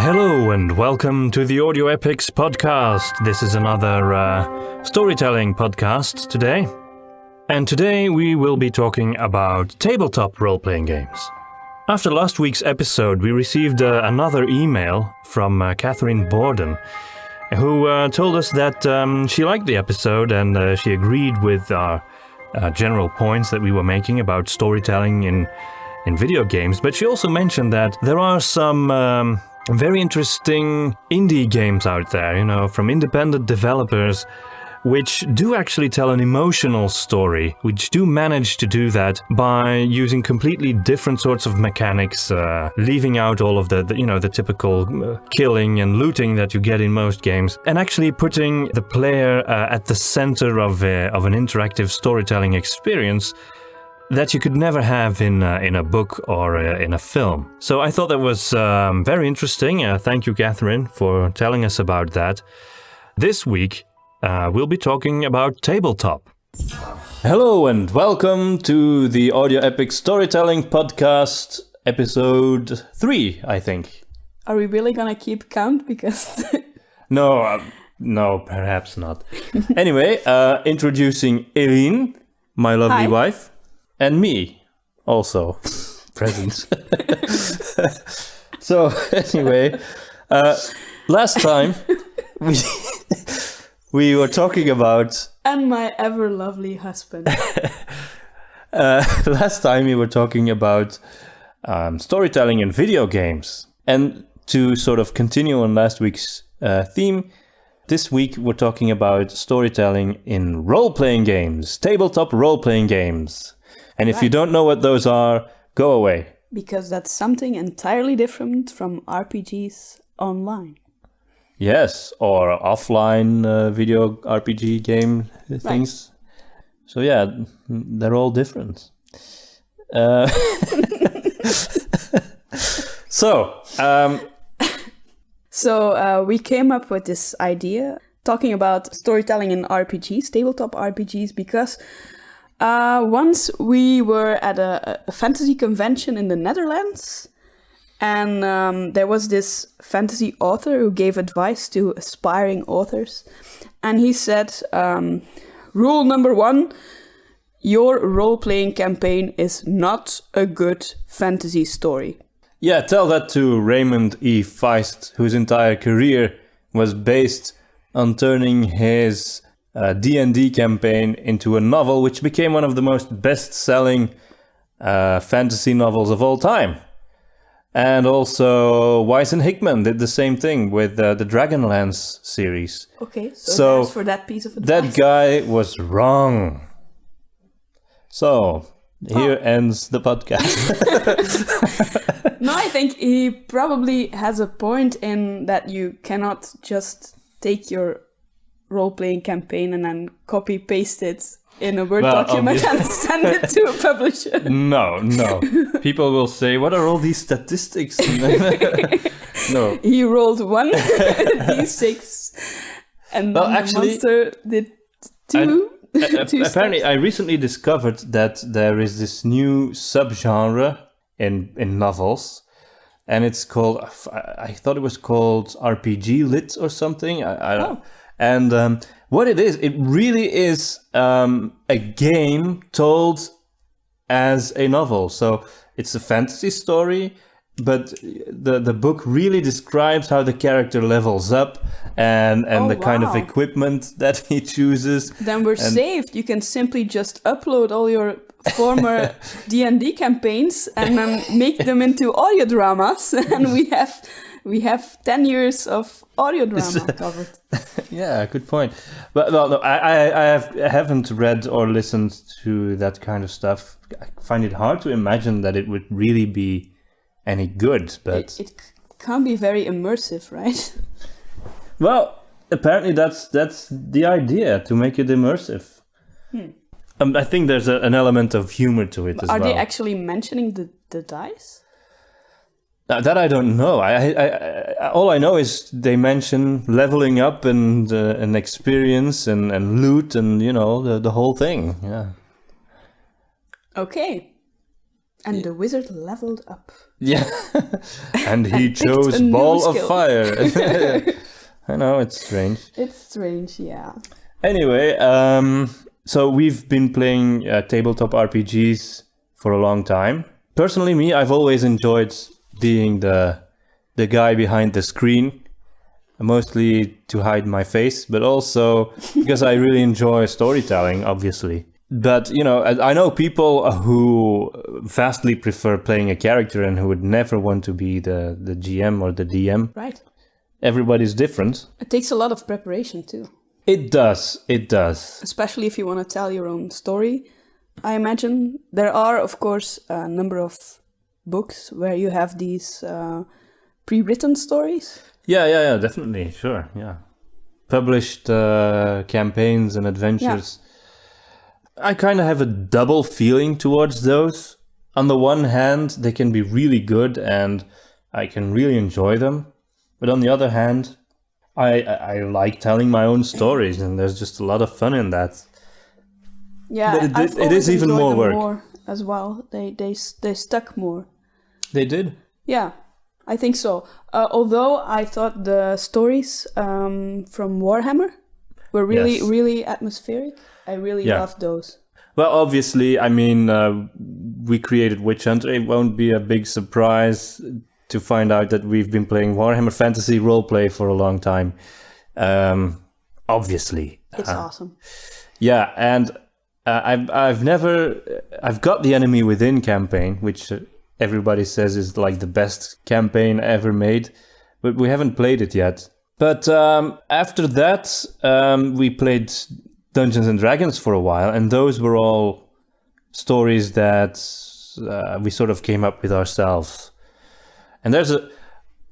Hello and welcome to the Audio Epics podcast. This is another storytelling podcast today. And today we will be talking about tabletop role-playing games. After last week's episode, we received another email from Catherine Borden, who told us that she liked the episode and she agreed with our general points that we were making about storytelling in video games. But she also mentioned that there are some very interesting indie games out there, from independent developers, which do actually tell an emotional story, which do manage to do that by using completely different sorts of mechanics, leaving out all of the typical killing and looting that you get in most games, and actually putting the player at the center of an interactive storytelling experience that you could never have in a book or in a film. So I thought that was very interesting. Thank you, Catherine, for telling us about that. This week, we'll be talking about tabletop. Hello and welcome to the Audio Epic Storytelling Podcast, episode 3, I think. Are we really gonna keep count? Because... No, perhaps not. Anyway, introducing Eline, my lovely wife. And me, also, present. So, anyway, last time we were talking about... And my ever-lovely husband. Last time we were talking about storytelling in video games. And to sort of continue on last week's theme, this week we're talking about storytelling in role-playing games, tabletop role-playing games. And if you don't know what those are, go away. Because that's something entirely different from RPGs online. Yes, or offline video RPG game things. Right. So yeah, they're all different. So we came up with this idea, talking about storytelling in RPGs, tabletop RPGs, because... once we were at a fantasy convention in the Netherlands, and there was this fantasy author who gave advice to aspiring authors. And he said, rule number 1, your role-playing campaign is not a good fantasy story. Yeah, tell that to Raymond E. Feist, whose entire career was based on turning his... D&D campaign into a novel, which became one of the most best-selling fantasy novels of all time. And also, Weiss and Hickman did the same thing with the Dragonlance series. Okay, so thanks for that piece of advice. That guy was wrong. So, here ends the podcast. No, I think he probably has a point in that you cannot just take your role-playing campaign and then copy-paste it in a Word document and send it to a publisher. No. People will say, what are all these statistics? No. He rolled 1 d6 and the monster did 2. Apparently, I recently discovered that there is this new subgenre in novels, and it's called, I thought it was called RPG Lit or something. I don't know. And what it really is a game told as a novel. So it's a fantasy story, but the book really describes how the character levels up and the kind of equipment that he chooses. Then we're saved. You can simply just upload all your former D&D campaigns and then make them into audio dramas, and we have 10 years of audio drama covered. Yeah, good point. But no, I haven't read or listened to that kind of stuff. I find it hard to imagine that it would really be any good. But it can't be very immersive, right? Well, apparently that's the idea, to make it immersive. I think there's an element of humor to it as well. Are they actually mentioning the dice? That I don't know. I all I know is they mention leveling up and experience and loot and the whole thing. Yeah. Okay. And the wizard leveled up. Yeah. And he picked chose a new Ball of skill. Fire. I know, it's strange. It's strange, yeah. Anyway, so we've been playing tabletop RPGs for a long time. Personally, I've always enjoyed being the guy behind the screen, mostly to hide my face, but also because I really enjoy storytelling, obviously. But, I know people who vastly prefer playing a character and who would never want to be the GM or the DM. Right. Everybody's different. It takes a lot of preparation too. It does. Especially if you want to tell your own story, I imagine. There are, of course, a number of books where you have these pre-written stories. Yeah, definitely, sure, yeah. Published campaigns and adventures. Yeah. I kind of have a double feeling towards those. On the one hand, they can be really good and I can really enjoy them. But on the other hand, I like telling my own stories and there's just a lot of fun in that. Yeah, but it is even more work. More as well. They stuck more. They did? Yeah, I think so. Although I thought the stories from Warhammer were really, really atmospheric. I really loved those. Well, obviously, we created Witch Hunter. It won't be a big surprise to find out that we've been playing Warhammer Fantasy roleplay for a long time. Obviously. It's awesome. Yeah, and I've got the Enemy Within campaign, which everybody says is like the best campaign ever made, but we haven't played it yet. But after that, we played Dungeons and Dragons for a while, and those were all stories that we sort of came up with ourselves. And there's a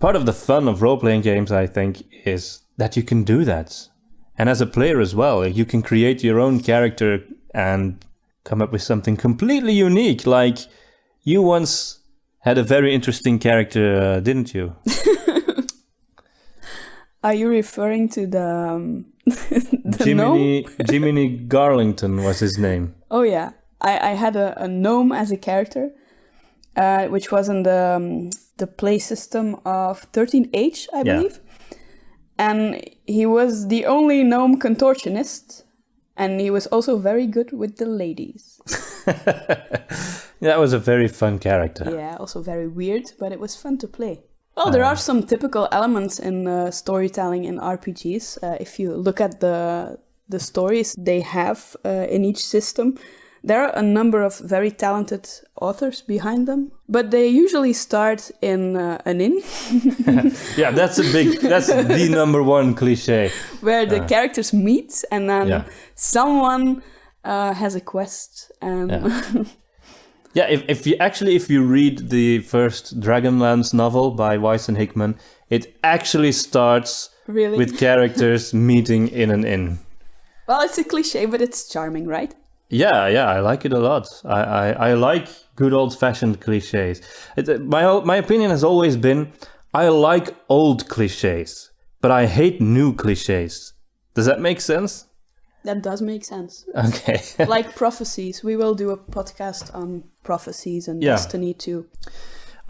part of the fun of role-playing games, I think, is that you can do that. And as a player as well, you can create your own character and come up with something completely unique. Like, you once had a very interesting character, didn't you? Are you referring to the gnome? Jiminy Garlington was his name. Oh, yeah. I had a gnome as a character, which was in the play system of 13H, I believe. And he was the only gnome contortionist, and he was also very good with the ladies. That was a very fun character. Yeah, also very weird, but it was fun to play. Well, there are some typical elements in storytelling in RPGs. If you look at the stories they have in each system, there are a number of very talented authors behind them, but they usually start in an inn. Yeah, that's the number one cliche. Where the characters meet and then someone has a quest. And yeah, if you read the first Dragonlance novel by Weiss and Hickman, it actually starts with characters meeting in an inn. Well, it's a cliche, but it's charming, right? Yeah, I like it a lot. I like good old-fashioned cliches. My opinion has always been, I like old cliches, but I hate new cliches. Does that make sense? That does make sense. Okay. Like prophecies. We will do a podcast on prophecies and destiny too.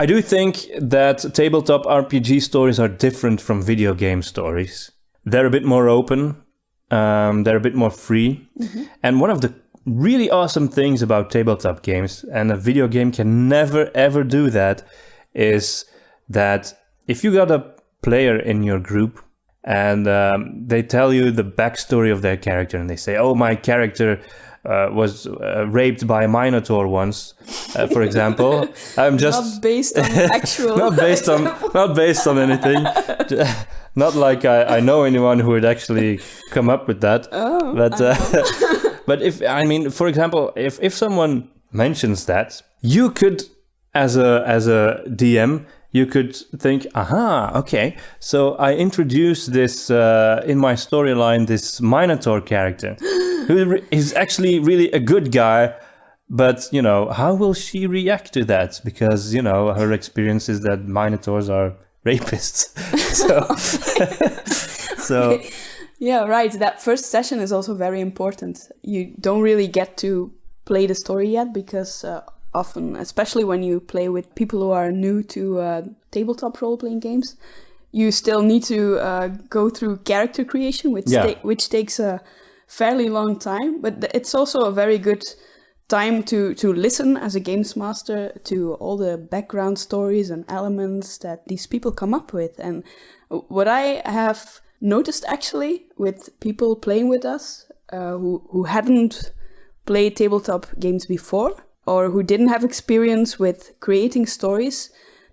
I do think that tabletop RPG stories are different from video game stories. They're a bit more open. They're a bit more free. Mm-hmm. And one of the really awesome things about tabletop games, and a video game can never ever do that, is that if you got a player in your group and they tell you the backstory of their character and they say, oh, my character was raped by a minotaur once, for example. I'm just not based on actual not based on anything. Not like I know anyone who would actually come up with that. Oh, but but for example, if someone mentions that, you could, as a DM, you could think, okay, so I introduced this in my storyline, this Minotaur character, who is actually really a good guy, but, how will she react to that? Because, her experience is that Minotaurs are rapists. So yeah, right. That first session is also very important. You don't really get to play the story yet because often, especially when you play with people who are new to tabletop role-playing games. You still need to go through character creation, which takes a fairly long time. But it's also a very good time to listen as a games master to all the background stories and elements that these people come up with. And what I have noticed actually with people playing with us who hadn't played tabletop games before or who didn't have experience with creating stories,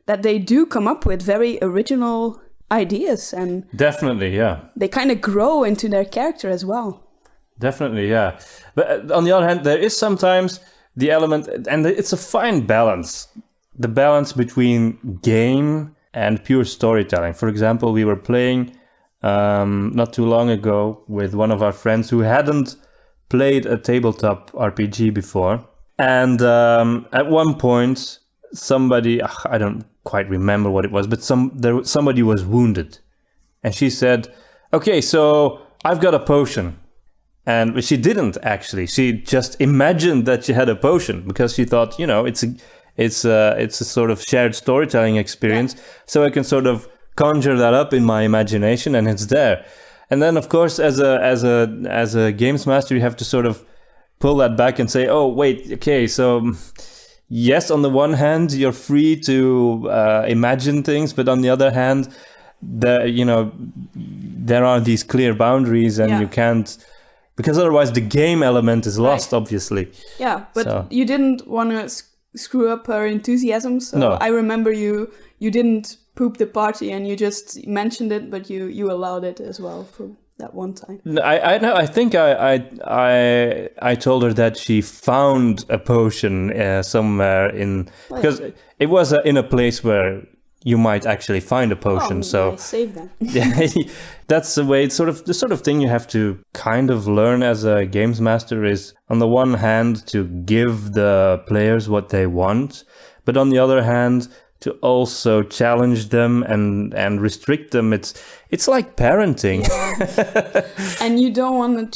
that they do come up with very original ideas, and definitely, yeah, they kind of grow into their character as well. Definitely, yeah. But on the other hand, there is sometimes the element, and it's a fine balance, the balance between game and pure storytelling. For example, we were playing not too long ago with one of our friends who hadn't played a tabletop RPG before. And at one point, somebody, I don't quite remember what it was, but somebody was wounded. And she said, okay, so I've got a potion. And she didn't actually. She just imagined that she had a potion because she thought, it's a sort of shared storytelling experience. Yeah. So I can sort of conjure that up in my imagination, and it's there. And then, of course, as a games master, you have to sort of pull that back and say, oh, wait, okay, so yes, on the one hand, you're free to imagine things, but on the other hand, there are these clear boundaries, and you can't. Because otherwise the game element is lost, obviously. Yeah, but you didn't want to screw up her enthusiasm. So no. I remember you didn't poop the party and you just mentioned it, but you allowed it as well for that one time. No, I think I told her that she found a potion somewhere because it was in a place where you might actually find a potion. So save them. Yeah, that's the way. It's the sort of thing you have to kind of learn as a games master is, on the one hand, to give the players what they want, but on the other hand, to also challenge them and restrict them. It's like parenting. Yeah. And you don't want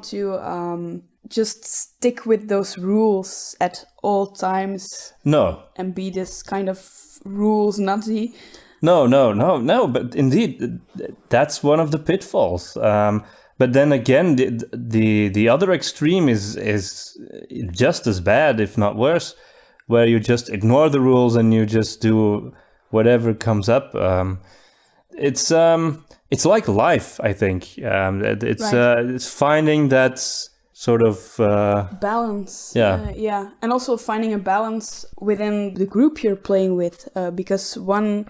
to just stick with those rules at all times. No. And be this kind of rules nutty. No. But indeed, that's one of the pitfalls. But then again, the other extreme is just as bad, if not worse, where you just ignore the rules and you just do whatever comes up. It's like life, I think. It's finding that sort of balance. Yeah. And also finding a balance within the group you're playing with, because one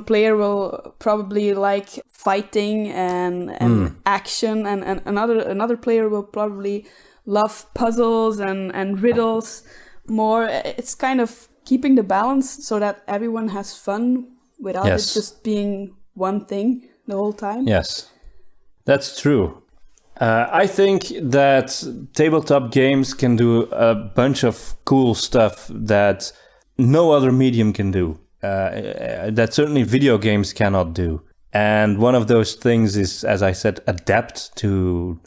player will probably like fighting and action, and another player will probably love puzzles and riddles more. It's kind of keeping the balance so that everyone has fun without it just being one thing the whole time. Yes, that's true. I think that tabletop games can do a bunch of cool stuff that no other medium can do, that certainly video games cannot do. And one of those things is, as I said, adapt to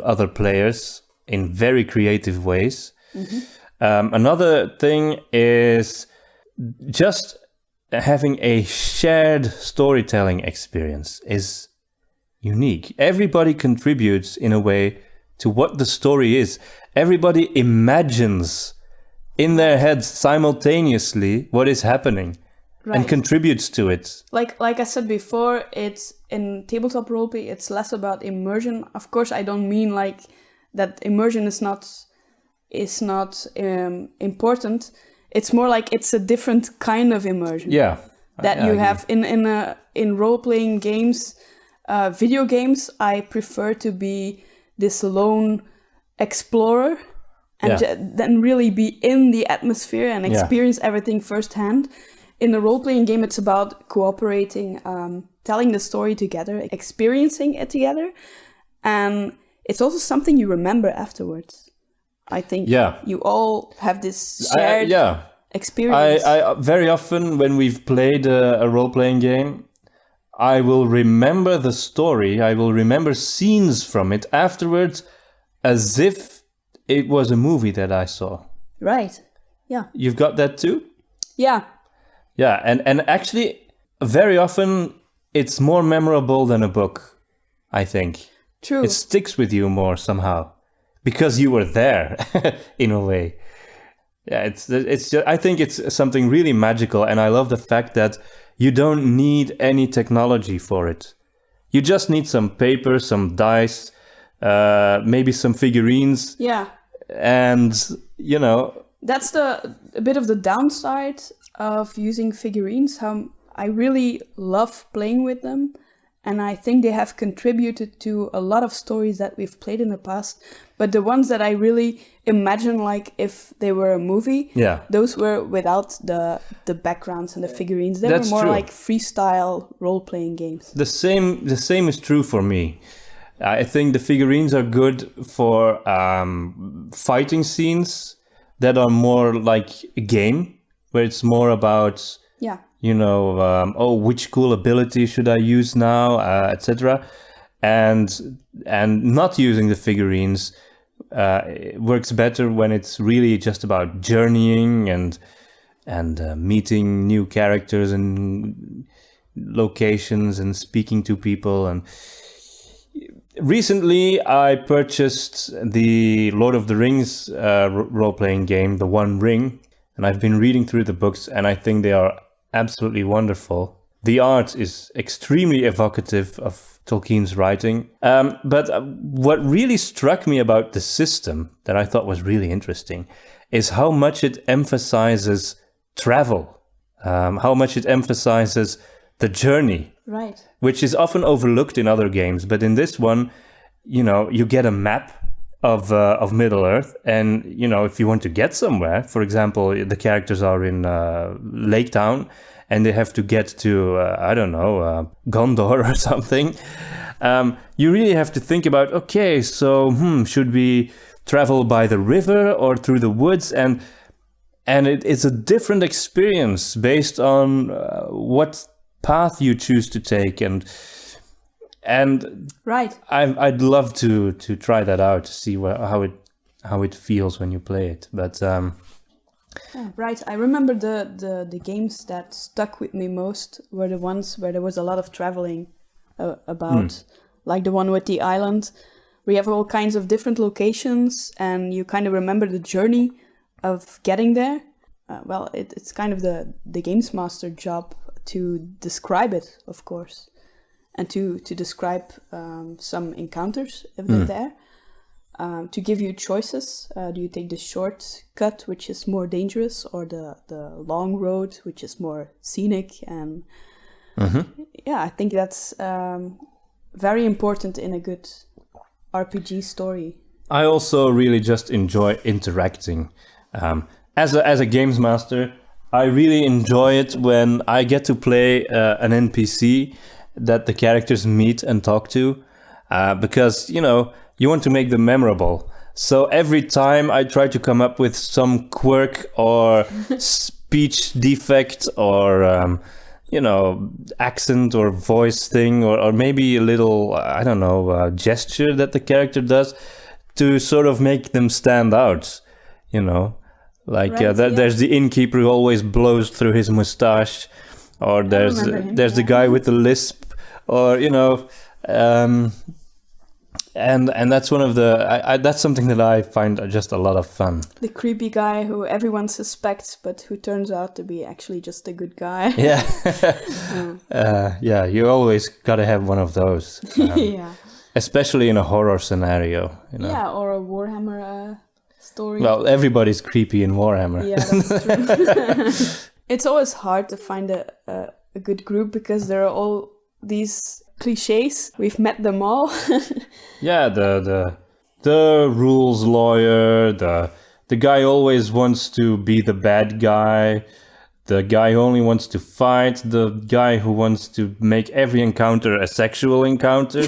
other players in very creative ways. Mm-hmm. Another thing is just having a shared storytelling experience is unique. Everybody contributes in a way to what the story is. Everybody imagines in their heads simultaneously what is happening and contributes to it. Like I said before, it's in tabletop roleplay, it's less about immersion. Of course, I don't mean like that immersion is not important. It's more like it's a different kind of immersion. Yeah. That you have in role-playing games. Video games, I prefer to be this lone explorer and then really be in the atmosphere and experience everything firsthand. In the role-playing game, it's about cooperating, telling the story together, experiencing it together, and it's also something you remember afterwards. I think you all have this shared experience. I very often, when we've played a role-playing game, I will remember the story, I will remember scenes from it afterwards as if it was a movie that I saw. Right. Yeah. You've got that too? Yeah. Yeah, and actually, very often it's more memorable than a book, I think. True. It sticks with you more somehow because you were there in a way. Yeah, it's just, I think it's something really magical, and I love the fact that you don't need any technology for it. You just need some paper, some dice, maybe some figurines. Yeah. And, That's a bit of the downside of using figurines. How I really love playing with them. And I think they have contributed to a lot of stories that we've played in the past. But the ones that I really imagine like if they were a movie, those were without the backgrounds and the figurines. They That's were more true. like freestyle role-playing games. The same is true for me. I think the figurines are good for fighting scenes that are more like a game, where it's more about... Yeah. Which cool ability should I use now, etc. And not using the figurines works better when it's really just about journeying and meeting new characters and locations and speaking to people. And recently, I purchased the Lord of the Rings role-playing game, The One Ring, and I've been reading through the books, and I think they are absolutely wonderful. The art is extremely evocative of Tolkien's writing. But what really struck me about the system that I thought was really interesting is how much it emphasizes travel, how much it emphasizes the journey, Right. which is often overlooked in other games. But in this one, you get a map of Middle-earth, and if you want to get somewhere, for example, the characters are in Lake Town and they have to get to Gondor or something. You really have to think about, okay, so should we travel by the river or through the woods? And it's a different experience based on what path you choose to take, and Right. I'd love to try that out to see how it feels when you play it. But Yeah, right. I remember the games that stuck with me most were the ones where there was a lot of traveling about, like the one with the island. We have all kinds of different locations, and you kind of remember the journey of getting there. It's kind of the games master job to describe it, of course. And to describe some encounters if they're there, to give you choices. Do you take the shortcut, which is more dangerous, or the long road, which is more scenic? And I think that's very important in a good RPG story. I also really just enjoy interacting. As a games master, I really enjoy it when I get to play an NPC that the characters meet and talk to, because you want to make them memorable. So every time I try to come up with some quirk or speech defect or accent or voice thing, or maybe a little gesture that the character does to sort of make them stand out. There's the innkeeper who always blows through his mustache. Or there's the guy with the lisp, or and that's one of the that's something that I find just a lot of fun. The creepy guy who everyone suspects, but who turns out to be actually just a good guy. Yeah, you always gotta have one of those. Especially in a horror scenario. Yeah, or a Warhammer story. Well, everybody's creepy in Warhammer. Yeah, that's true. It's always hard to find a good group because there are all these cliches. We've met them all. Yeah, the rules lawyer, the guy always wants to be the bad guy, the guy who only wants to fight, the guy who wants to make every encounter a sexual encounter.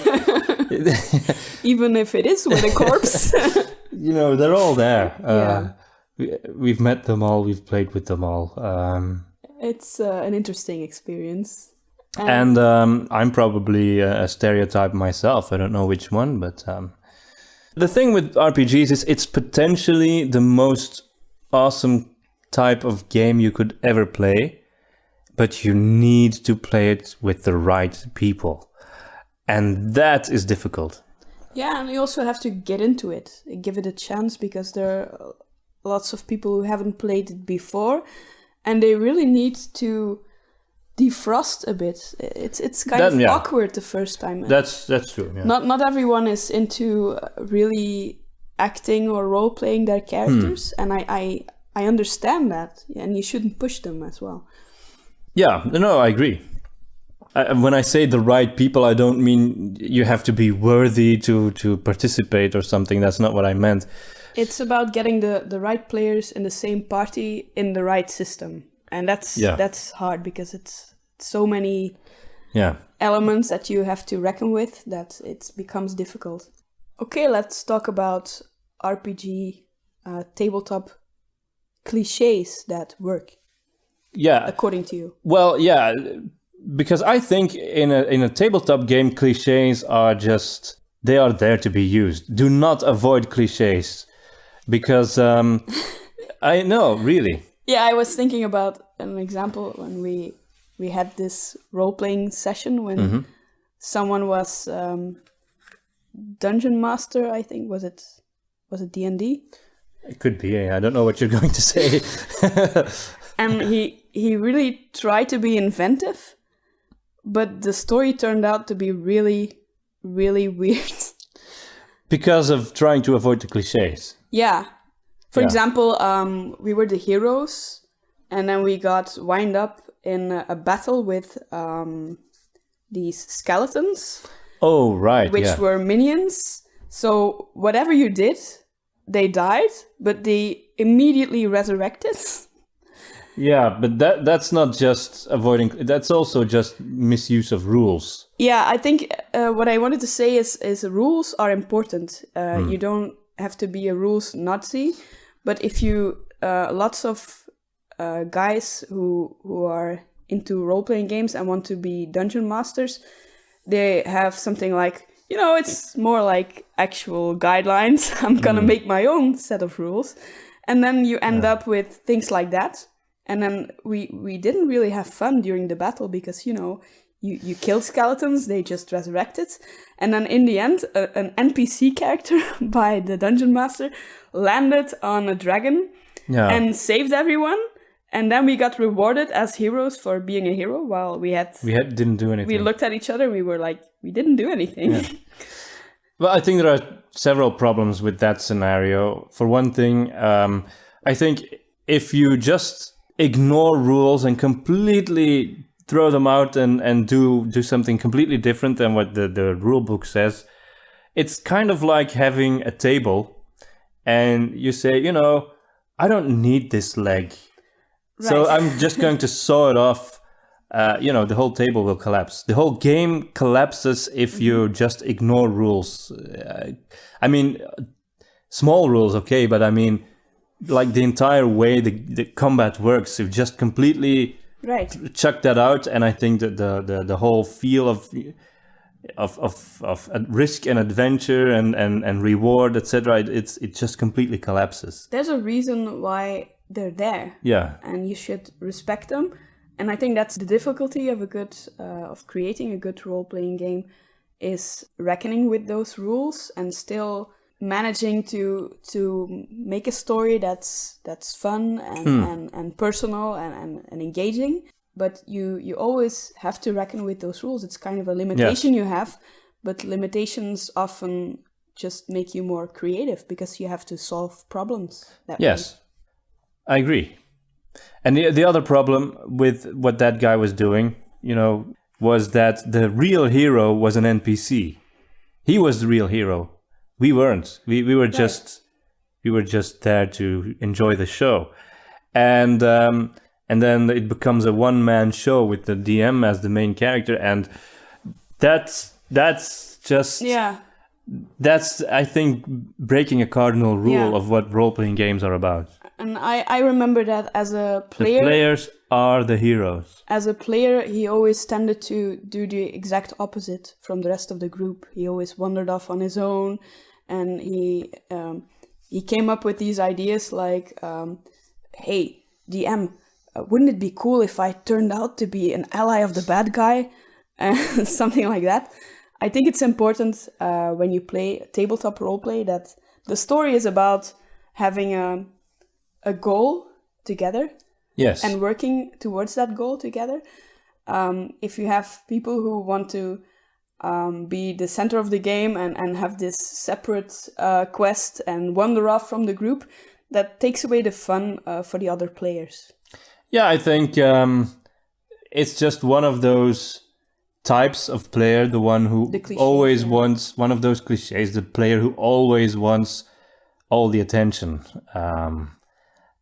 Even if it is with a corpse. They're all there. We've met them all. We've played with them all. It's an interesting experience. And I'm probably a stereotype myself. I don't know which one, but the thing with RPGs is it's potentially the most awesome type of game you could ever play, but you need to play it with the right people. And that is difficult. Yeah, and you also have to get into it, give it a chance, because there are lots of people who haven't played it before, and they really need to defrost a bit. It's kind of awkward the first time. That's true. Yeah. Not everyone is into really acting or role playing their characters, and I understand that, and you shouldn't push them as well. Yeah, no, I agree. When I say the right people, I don't mean you have to be worthy to participate or something. That's not what I meant. It's about getting the right players in the same party in the right system. And that's hard because it's so many elements that you have to reckon with that it becomes difficult. Okay, let's talk about RPG tabletop cliches that work. Yeah. According to you. Well, yeah, because I think in a tabletop game, cliches are they are there to be used. Do not avoid cliches, because I know, really. Yeah, I was thinking about an example when we had this role-playing session when someone was dungeon master, I think. Was it D&D? It could be. I don't know what you're going to say. And he really tried to be inventive, but the story turned out to be really, really weird. Because of trying to avoid the cliches. Yeah. For example, we were the heroes, and then we got wind up in a battle with these skeletons. Oh, right. Which were minions. So whatever you did, they died, but they immediately resurrected. Yeah, but that's not just avoiding, that's also just misuse of rules. Yeah, I think what I wanted to say is rules are important. You don't have to be a rules Nazi, but if you, lots of guys who are into role-playing games and want to be dungeon masters, they have something like, it's more like actual guidelines. I'm gonna make my own set of rules. And then you end up with things like that. And then we didn't really have fun during the battle because, you killed skeletons, they just resurrected. And then in the end, an NPC character by the dungeon master landed on a dragon and saved everyone. And then we got rewarded as heroes for being a hero while we didn't do anything. We looked at each other and we were like, we didn't do anything. Yeah. Well, I think there are several problems with that scenario. For one thing, I think if you just ignore rules and completely throw them out and do something completely different than what the rule book says, it's kind of like having a table and you say, I don't need this leg. Right. So I'm just going to saw it off. The whole table will collapse. The whole game collapses if you just ignore rules. I mean, small rules, okay, but I mean, like the entire way the combat works, you just completely chuck that out, and I think that the whole feel of risk and adventure and reward, etc., it just completely collapses. There's a reason why they're there. Yeah. And you should respect them. And I think that's the difficulty of of creating a good role-playing game, is reckoning with those rules and still managing to make a story that's fun and personal and engaging. But you always have to reckon with those rules. It's kind of a limitation you have, but limitations often just make you more creative because you have to solve problems that way. I agree. And the other problem with what that guy was doing, was that the real hero was an NPC. He was the real hero. We weren't. We were just there to enjoy the show. And then it becomes a one-man show with the DM as the main character, and that's just that's, I think, breaking a cardinal rule of what role-playing games are about. And I remember that as a player... The players are the heroes. As a player, he always tended to do the exact opposite from the rest of the group. He always wandered off on his own, and he came up with these ideas like, hey, DM, wouldn't it be cool if I turned out to be an ally of the bad guy? Something like that. I think it's important when you play tabletop roleplay that the story is about having a goal together. Yes. And working towards that goal together. If you have people who want to be the center of the game and have this separate quest and wander off from the group, that takes away the fun for the other players. Yeah, I think it's just one of those types of player, the one who always wants, one of those cliches, the player who always wants all the attention.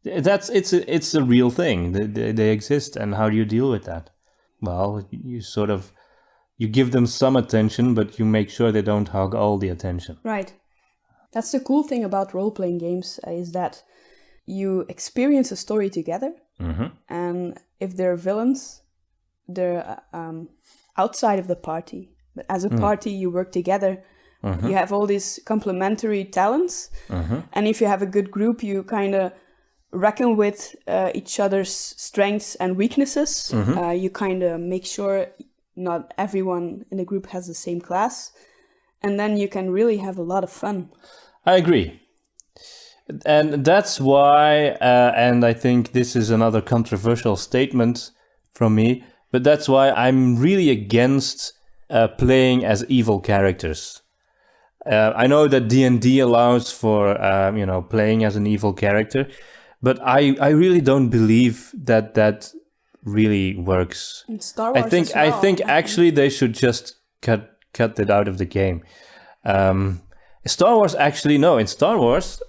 It's a real thing. They exist, and how do you deal with that? Well, you give them some attention, but you make sure they don't hog all the attention. Right. That's the cool thing about role-playing games, is that you experience a story together, and if they're villains, they're outside of the party. But as a party, you work together. You have all these complementary talents, and if you have a good group, you kind of reckon with each other's strengths and weaknesses. You kind of make sure not everyone in the group has the same class, and then you can really have a lot of fun. I agree. And that's why, and I think this is another controversial statement from me, but that's why I'm really against playing as evil characters. I know that D&D allows for, playing as an evil character, but I really don't believe that really works. In Star Wars I think actually they should just cut it out of the game. Star Wars, actually, no. In Star Wars,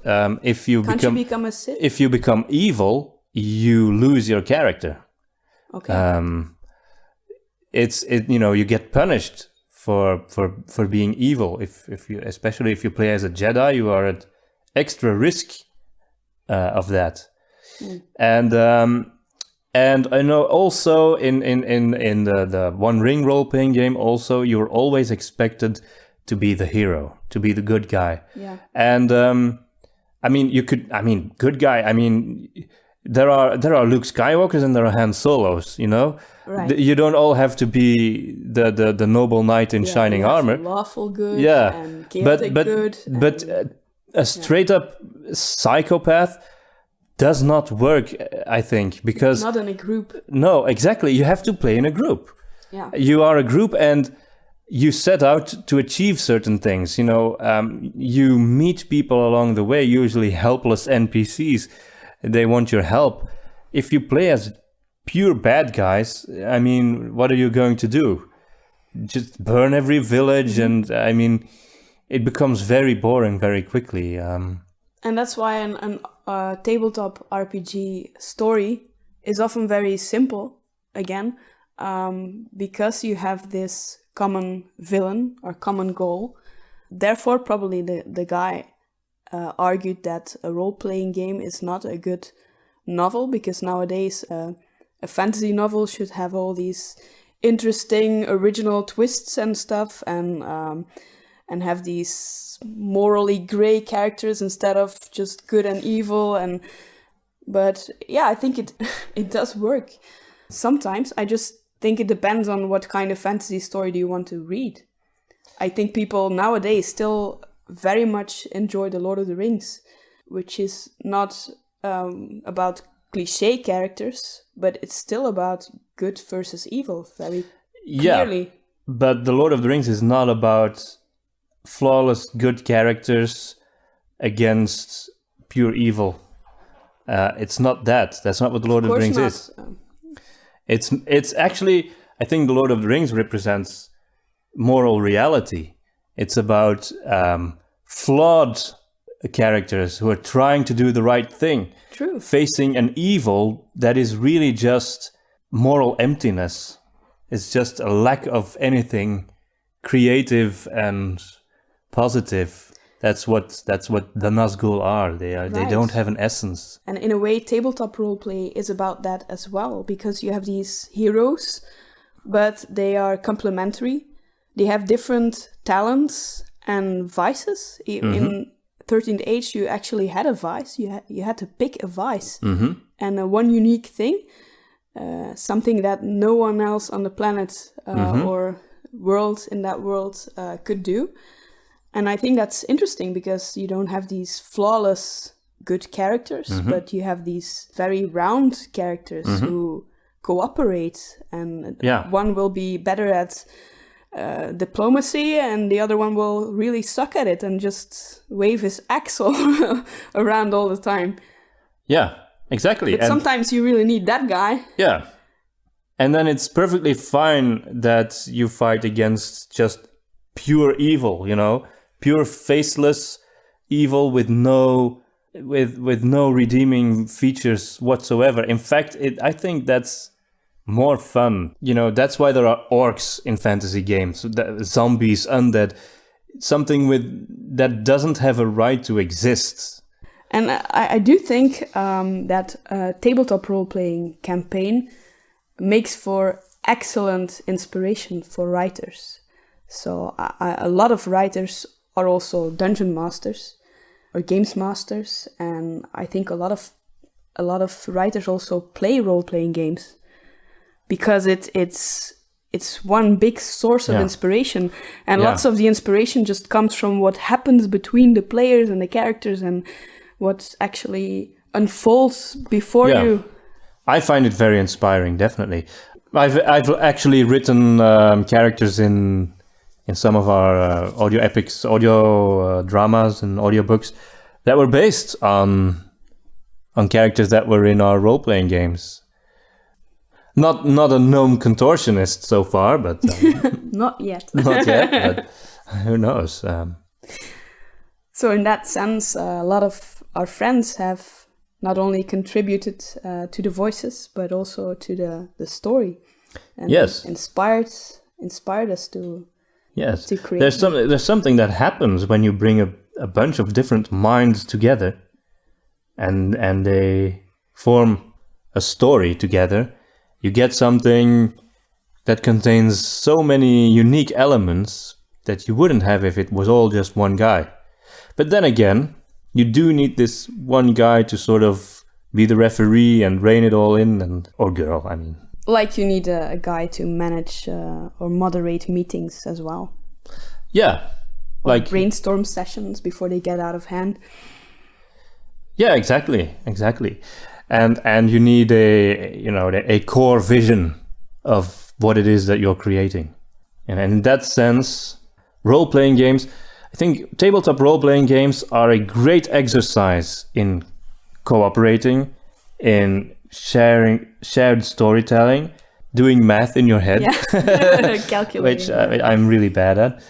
if you become a Sith? If you become evil, you lose your character. Okay. You get punished for being evil. Especially if you play as a Jedi, you are at extra risk of that. And I know also in the One Ring role playing game, also you're always expected to be the hero, to be the good guy. Yeah. And good guy. There are Luke Skywalkers and there are Han Solos. Right. You don't all have to be the noble knight in shining armor. Lawful good. Yeah. And chaotic good. But a straight up psychopath does not work, I think, because not in a group. No, exactly. You have to play in a group. Yeah. You are a group and you set out to achieve certain things. You meet people along the way, usually helpless NPCs. They want your help. If you play as pure bad guys, what are you going to do? Just burn every village, and it becomes very boring very quickly. And that's why an tabletop RPG story is often very simple, again, because you have this common villain or common goal. Therefore, probably the guy argued that a role-playing game is not a good novel, because nowadays a fantasy novel should have all these interesting original twists and stuff, and have these morally gray characters instead of just good and evil. But yeah, I think it does work. Sometimes I just think it depends on what kind of fantasy story do you want to read. I think people nowadays still very much enjoy The Lord of the Rings, which is not about cliche characters, but it's still about good versus evil very clearly. Yeah, but The Lord of the Rings is not about flawless good characters against pure evil. It's not that. That's not what The Lord of the Rings is. It's actually, I think The Lord of the Rings represents moral reality. It's about flawed characters who are trying to do the right thing. True. Facing an evil that is really just moral emptiness. It's just a lack of anything creative and positive. That's what the Nazgul are. They don't have an essence. And in a way, tabletop roleplay is about that as well, because you have these heroes, but they are complementary. They have different talents and vices. In 13th Age, you actually had a vice. You had to pick a vice. and one unique thing, something that no one else on the planet or world in that world could do. And I think that's interesting because you don't have these flawless good characters, but you have these very round characters who cooperate, and one will be better at diplomacy and the other one will really suck at it and just wave his axe around all the time. Yeah, exactly. But sometimes you really need that guy. Yeah. And then it's perfectly fine that you fight against just pure evil, you know, pure faceless evil with no redeeming features whatsoever. In fact, I think that's more fun. You know, that's why there are orcs in fantasy games, zombies, undead, something that doesn't have a right to exist. And I do think that a tabletop role-playing campaign makes for excellent inspiration for writers. So a lot of writers are also dungeon masters or games masters, and I think a lot of writers also play role-playing games because it's one big source of inspiration, and lots of the inspiration just comes from what happens between the players and the characters and what actually unfolds before you. I find it very inspiring, definitely. I've actually written characters in some of our audio epics, audio dramas and audiobooks that were based on characters that were in our role-playing games. Not a gnome contortionist so far, but not yet. Not yet, but who knows? So in that sense, a lot of our friends have not only contributed to the voices, but also to the story. And inspired us to create. There's something that happens when you bring a bunch of different minds together, and they form a story together. You get something that contains so many unique elements that you wouldn't have if it was all just one guy. But then again, you do need this one guy to sort of be the referee and rein it all in, or girl, I mean. Like you need a guy to manage or moderate meetings as well. Yeah. Or like brainstorm sessions before they get out of hand. Yeah, exactly. And you need a core vision of what it is that you're creating. And in that sense, role-playing games, I think tabletop role-playing games are a great exercise in cooperating, in shared storytelling, doing math in your head, calculating, which I'm really bad at.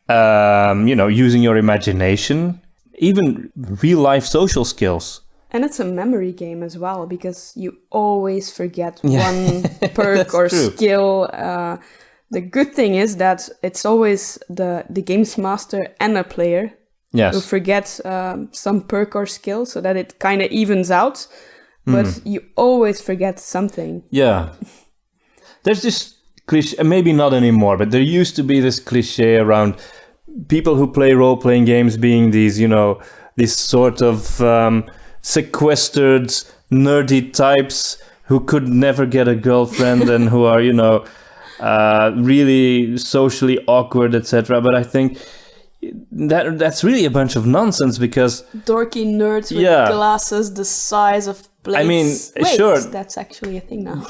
Using your imagination, even real-life social skills. And it's a memory game as well, because you always forget one perk or skill. The good thing is that it's always the games master and a player who forget some perk or skill, so that it kind of evens out. But you always forget something. Yeah. There's this cliche, maybe not anymore, but there used to be this cliche around people who play role-playing games being these, these sort of sequestered, nerdy types who could never get a girlfriend and who are, really socially awkward, etc. But I think that's really a bunch of nonsense, because dorky nerds with glasses the size of plates. I mean, wait, sure, that's actually a thing now.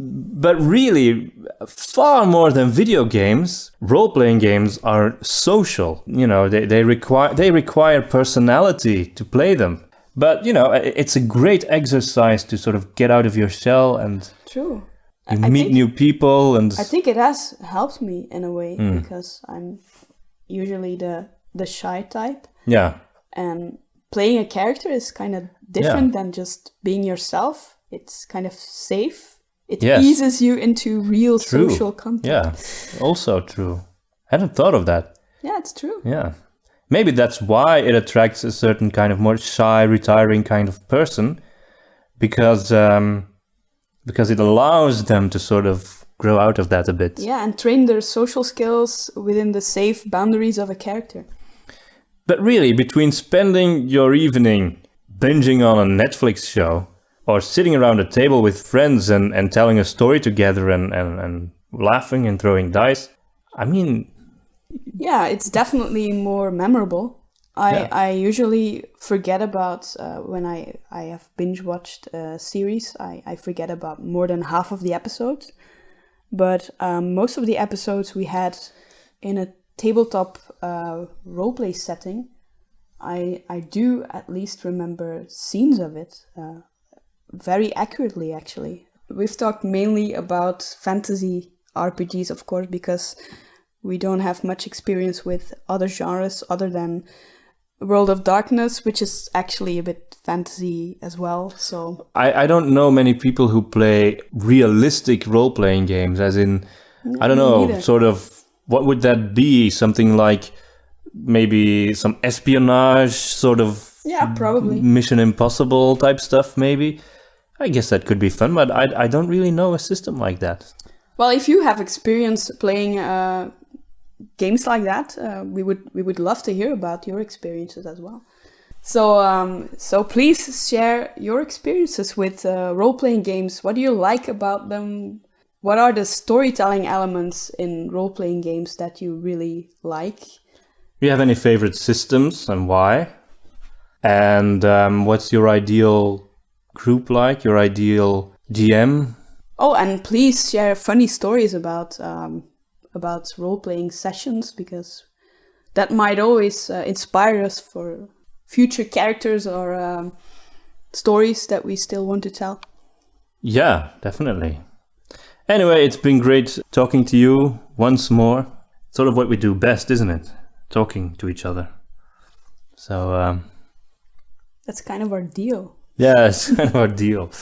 But really, far more than video games, role-playing games are social. They require personality to play them. But it's a great exercise to sort of get out of your shell and meet new people. And I think it has helped me in a way, because I'm usually the shy type. Yeah. And playing a character is kind of different than just being yourself. It's kind of safe. It eases you into real social contact. Yeah, also true. I hadn't thought of that. Yeah, it's true. Yeah. Maybe that's why it attracts a certain kind of more shy, retiring kind of person, because it allows them to sort of grow out of that a bit. Yeah, and train their social skills within the safe boundaries of a character. But really, between spending your evening binging on a Netflix show or sitting around a table with friends and telling a story together and laughing and throwing dice. I mean... Yeah, it's definitely more memorable. I usually forget about, when I have binge-watched a series, I forget about more than half of the episodes. But most of the episodes we had in a tabletop roleplay setting, I do at least remember scenes of it very accurately, actually. We've talked mainly about fantasy RPGs, of course, because we don't have much experience with other genres other than World of Darkness, which is actually a bit fantasy as well. So I don't know many people who play realistic role-playing games, as in, I don't know, sort of, what would that be? Something like maybe some espionage, sort of probably Mission Impossible type stuff, maybe. I guess that could be fun, but I don't really know a system like that. Well, if you have experience playing games like that, we would love to hear about your experiences as well. So please share your experiences with role-playing games. What do you like about them? What are the storytelling elements in role-playing games that you really like? Do you have any favorite systems and why? And what's your ideal group like? Your ideal GM? Oh, and please share funny stories about role-playing sessions, because that might always inspire us for future characters or stories that we still want to tell. Yeah, definitely. Anyway, it's been great talking to you once more. Sort of what we do best, isn't it? Talking to each other. So that's kind of our deal. Yeah, it's kind of our deal.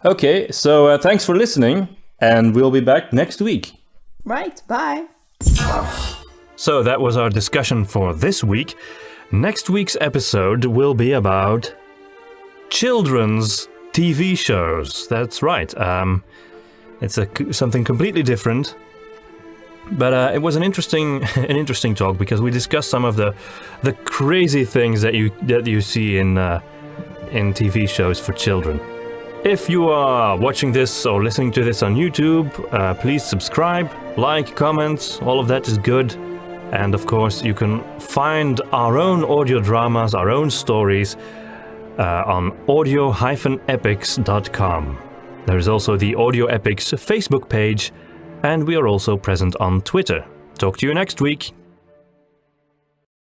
Okay, so thanks for listening, and we'll be back next week. Right, bye. So that was our discussion for this week. Next week's episode will be about children's TV shows. That's right. It's something completely different. But it was an interesting talk, because we discussed some of the crazy things that you see in TV shows for children. If you are watching this or listening to this on YouTube, please subscribe, like, comment, all of that is good. And of course, you can find our own audio dramas, our own stories on audio-epics.com. There is also the Audio Epics Facebook page, and we are also present on Twitter. Talk to you next week.